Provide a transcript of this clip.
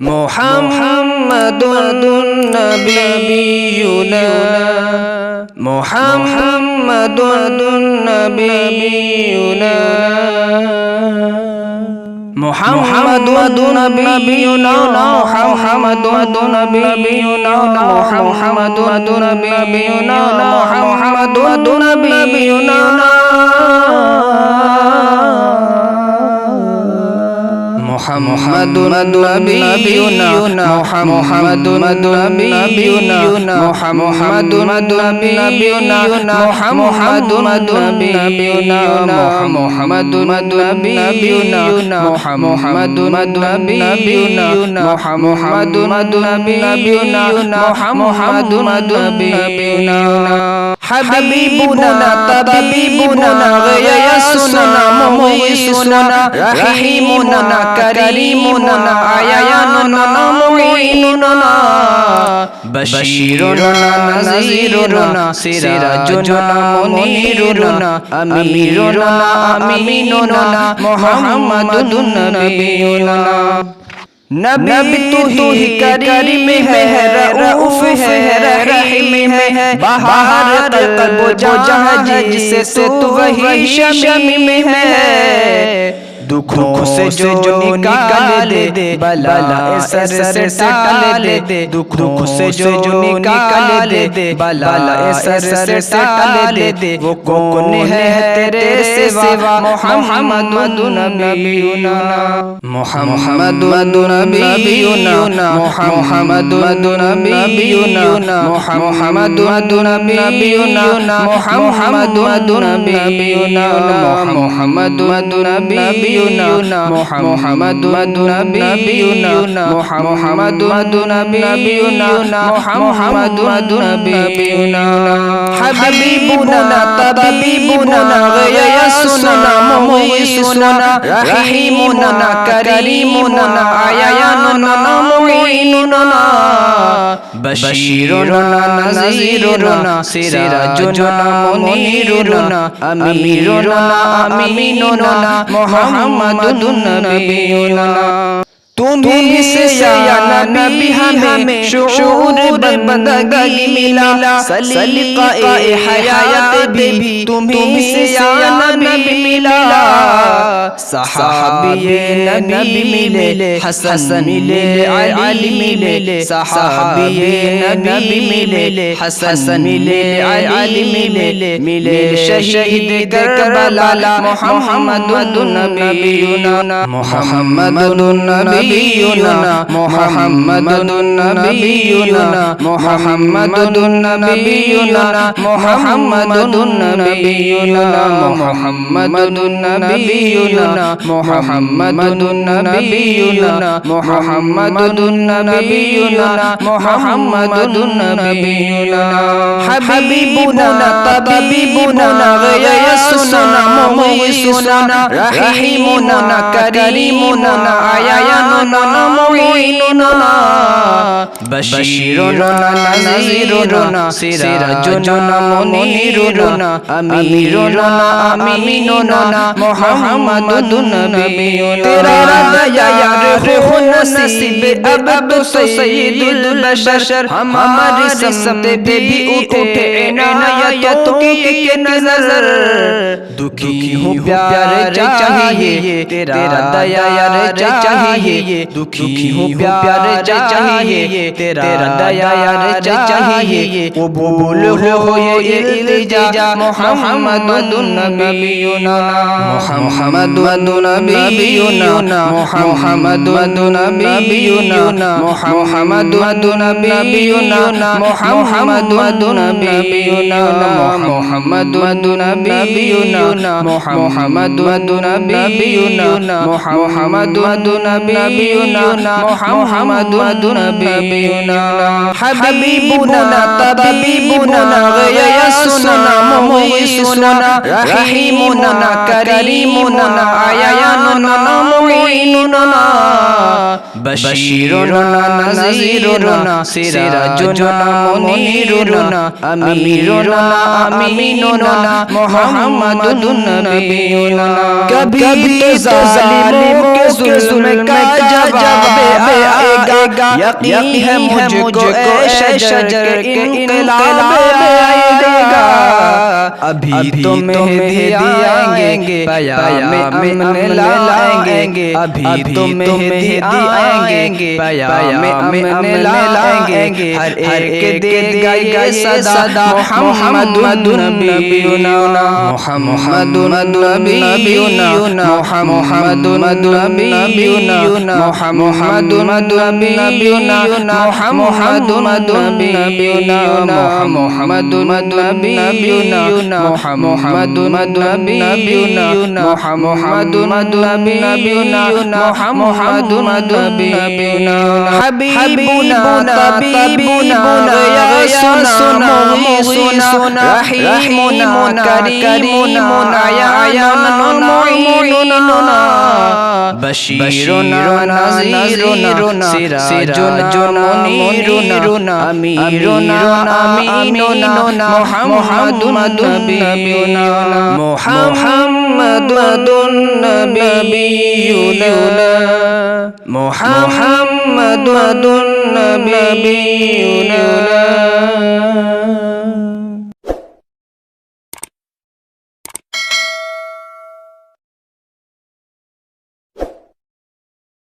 মুহাম্মাদুন নবিয়ুনা মুহাম্মাদুন নবিয়ুনা মুহাম্মাদুন নবিয়ুনা মুহাম্মাদুন নবিয়ুনা মুহাম্মাদুন নবিয়ুনা মুহাম্মাদুন নবিয়ুনা মুহাম্মাদুন নবিয়ুনা মুহাম্মাদুন নবিয়ুনা মুহাম্মাদুন নবিয়ুনা মুহাম্মাদুন নবিয়ুনা মুহাম্মাদুন নবিয়ুনা মুহাম্মাদুন নবিয়ুনা মুহাম্মাদুন নবিয়ুনা মুহাম্মাদুন নবিয়ুনা হাবিবুনা তাবিবুনা গায়াসুনা মুঈসুনা রহিমুনা করিমুনা আয়ায়ানুনা মুঈনুনা বশীরুনা নাযীরুনা সিরাজুনা মুনীরুনা আমিরুনা আমিনুনা মুহাম্মাদুন নবিয়ুনা नबी तू ही करीम है रऊफ है रहीम है बहार कल्ब जहाज से तू वही शमीम है दुखों से जो निकाल दे बला सर से टाल दे दुखों से जो निकाल दे बला सर से टाल दे वो कौन है तेरे सिवा मुहम्मदुन नबियुना मुहम्मदुन नबियुना मुहम्मदुन नबियुना मुहम्मदुन नबियुना मुहम्मदुन नबियुना मुहम्मदुन नबियुना मुहम्मदुन नबियुना मुहम्मदुन नबियुना मुहम्मदुन नबियुना हबीबुना तबीबुना गयासुना मुईसुना रहीमुना करीमुना आयानुना मुईनुना बशीरुना नज़ीरुना सिराजुना मुनीरुना अमीरुना अमीनुना मुहम्मदुन नबियुना तुम्हीं से या नबी हमें शऊर बंदगी मिला सलीक़ा-ए हयात भी तुम्हीं से या नबी मिला सहाबी नबी मिले हसन मिले अली मिले सहाबी नबी मिले हसन मिले अली मिले मिले शहीद करबला मुहम्मदुन नबियुना मुहम्मदुन नबियुना मुहम्मदुन नबियुना मुहम्मदुन नबियुना मुहम्मदुन नबियुना मुहम्मदुन नबियुना मुहम्मदुन नबियुना मुहम्मदुन नबियुना मुहम्मदुन नबियुना हबीबुना तबीबुना गयासुना मुईसुना रहीमुना करीमुना आयानुना मुईनुना बशीरुना नज़ीरुना सिराजुना मुनीरुना अमीरुना अमीनुना मुहम्मदुन नबियुना तेरा दया यार हो नसीब अब तो सय्यदुल बशर हमारी समत पे भी उठे इनायत की नजर दुखी हूँ प्यारे चाहिए तेरा दया यार चाहिए दुखी हूँ प्यारे चाहिए तेरा दया यार चाहिए कबूल हो ये इल्तिजा मुहम्मदुन नबियुना मुहम्मदुन नबियुना मुहम्मदुन नबियुना मुहम्मदुन नबियुना मुहम्मदुन नबियुना मुहम्मदुन नबियुना मुहम्मदुन नबियुना मुहम्मदुन नबियुना मुहम्मदुन नबियुना हबीबुना तबीबुना गयासुना मुईसुना रहीमुना करीमुना आयानुना मुईनुना बशीरुना नज़ीरुना सिराजुना मुनीरुना अमीरुना अमीनुना मुहम्मदुन नबियुना कभी तो जालिमों के जुल्म का जवाब आएगा, यकीन है मुझको ऐ शजर इनकलाब आएगा। अभी तो मेहदी आएंगे, पयामे अमन लाएंगे, अभी तो मेहदी आएंगे, पयामे अमन लाएंगे। हर एक देगा ये सदा मुहम्मदुन नबीयुना, मुहम्मदुन नबीयुना, मुहम्मदुन नबीयुना, मुहम्मदुन नबीयुना, मुहम्मदुन नबीयुना, मुहम्मदुन नबीयुना, मुहम्मदुन नबीयुना, मुहम्मदुन नबीयुना, मुहम्मदुन नबीयुना। हबीबुना तबीबुना गयासुना मुगीसुना, रहीमुना करीमुना आयानुन मुईनुना, बशीरुना नज़ीरुना सिराजुना मुनीरुना, अमीरुना अमीनुना, मुहम्मदुन नबीयुना, मुहम्मदुन नबीयुना, मुहम्मदुन नबीयुना।